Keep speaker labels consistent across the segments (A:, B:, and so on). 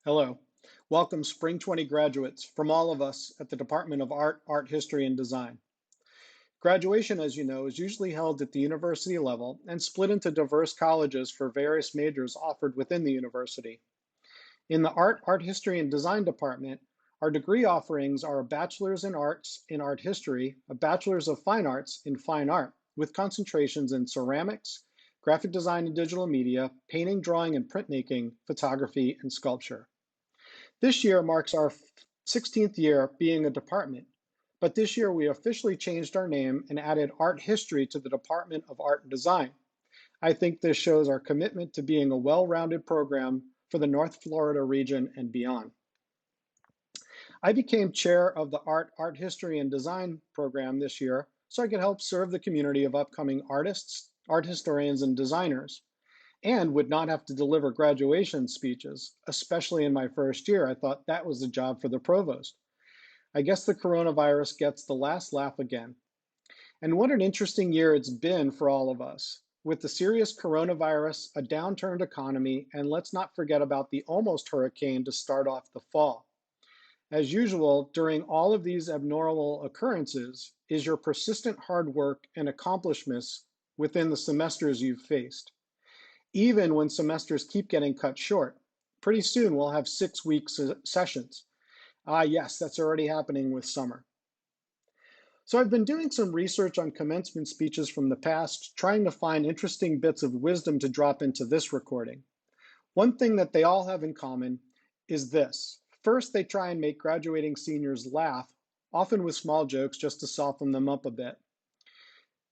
A: Hello. Welcome, Spring 20 graduates, from all of us at the Department of Art, Art History, and Design. Graduation, as you know, is usually held at the university level and split into diverse colleges for various majors offered within the university. In the Art, Art History, and Design department, our degree offerings are a Bachelor's in Arts in Art History, a Bachelor's of Fine Arts in Fine Art, with concentrations in ceramics, graphic design and digital media, painting, drawing, and printmaking, photography, and sculpture. This year marks our 16th year being a department, but this year we officially changed our name and added art history to the Department of Art and Design. I think this shows our commitment to being a well-rounded program for the North Florida region and beyond. I became chair of the Art History, and Design program this year so I could help serve the community of upcoming artists, art historians, and designers, and would not have to deliver graduation speeches, especially in my first year. I thought that was the job for the provost. I guess the coronavirus gets the last laugh again. And what an interesting year it's been for all of us. With the serious coronavirus, a downturned economy, and let's not forget about the almost hurricane to start off the fall. As usual, during all of these abnormal occurrences is your persistent hard work and accomplishments within the semesters you've faced. Even when semesters keep getting cut short, pretty soon we'll have 6 week sessions. Yes, that's already happening with summer. So I've been doing some research on commencement speeches from the past, trying to find interesting bits of wisdom to drop into this recording. One thing that they all have in common is this. First, they try and make graduating seniors laugh, often with small jokes just to soften them up a bit.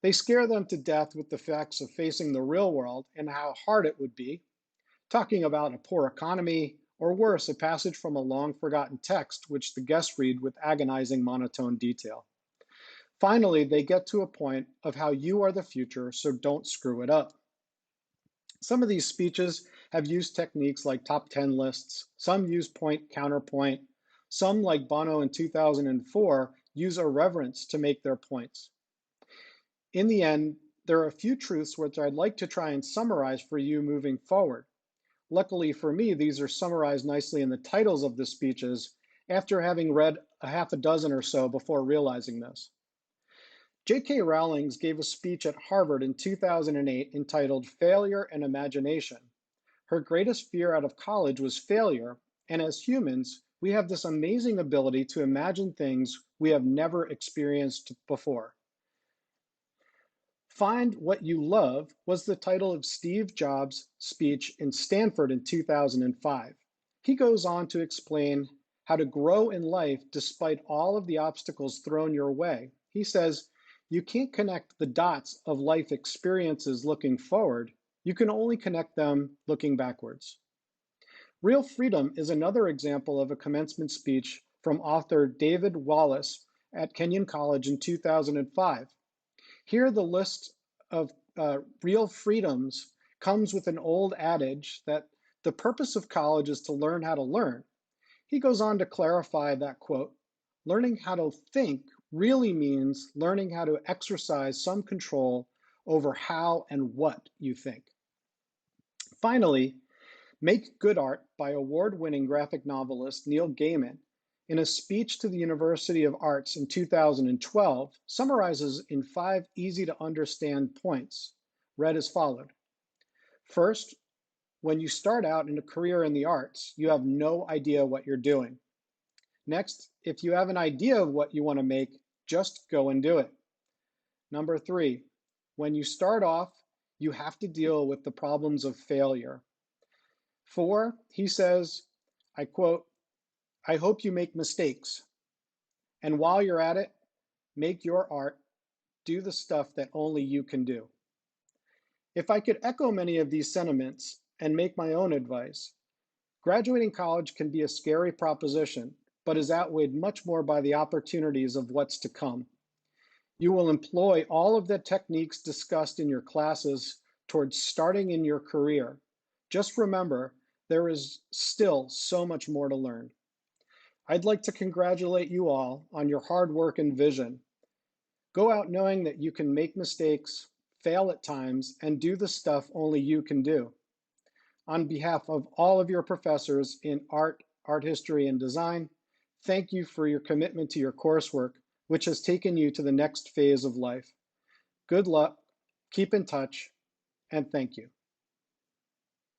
A: They scare them to death with the facts of facing the real world and how hard it would be, talking about a poor economy, or worse, a passage from a long forgotten text which the guests read with agonizing monotone detail. Finally, they get to a point of how you are the future, so don't screw it up. Some of these speeches have used techniques like top 10 lists, some use point counterpoint, some, like Bono in 2004, use irreverence to make their points. In the end, there are a few truths which I'd like to try and summarize for you moving forward. Luckily for me, these are summarized nicely in the titles of the speeches after having read a half a dozen or so before realizing this. J.K. Rowling gave a speech at Harvard in 2008 entitled Failure and Imagination. Her greatest fear out of college was failure, and as humans, we have this amazing ability to imagine things we have never experienced before. Find What You Love was the title of Steve Jobs' speech in Stanford in 2005. He goes on to explain how to grow in life despite all of the obstacles thrown your way. He says, you can't connect the dots of life experiences looking forward. You can only connect them looking backwards. Real Freedom is another example of a commencement speech from author David Wallace at Kenyon College in 2005. Here, the list of real freedoms comes with an old adage that the purpose of college is to learn how to learn. He goes on to clarify that, quote, learning how to think really means learning how to exercise some control over how and what you think. Finally, Make Good Art by award-winning graphic novelist Neil Gaiman, in a speech to the University of Arts in 2012, summarizes in 5 easy-to-understand points, read as followed. First, when you start out in a career in the arts, you have no idea what you're doing. Next, if you have an idea of what you want to make, just go and do it. Number 3, when you start off, you have to deal with the problems of failure. 4, he says, I quote, I hope you make mistakes. And while you're at it, make your art, do the stuff that only you can do. If I could echo many of these sentiments and make my own advice, graduating college can be a scary proposition, but is outweighed much more by the opportunities of what's to come. You will employ all of the techniques discussed in your classes towards starting in your career. Just remember, there is still so much more to learn. I'd like to congratulate you all on your hard work and vision. Go out knowing that you can make mistakes, fail at times, and do the stuff only you can do. On behalf of all of your professors in art history, and design, thank you for your commitment to your coursework, which has taken you to the next phase of life. Good luck, keep in touch, and thank you.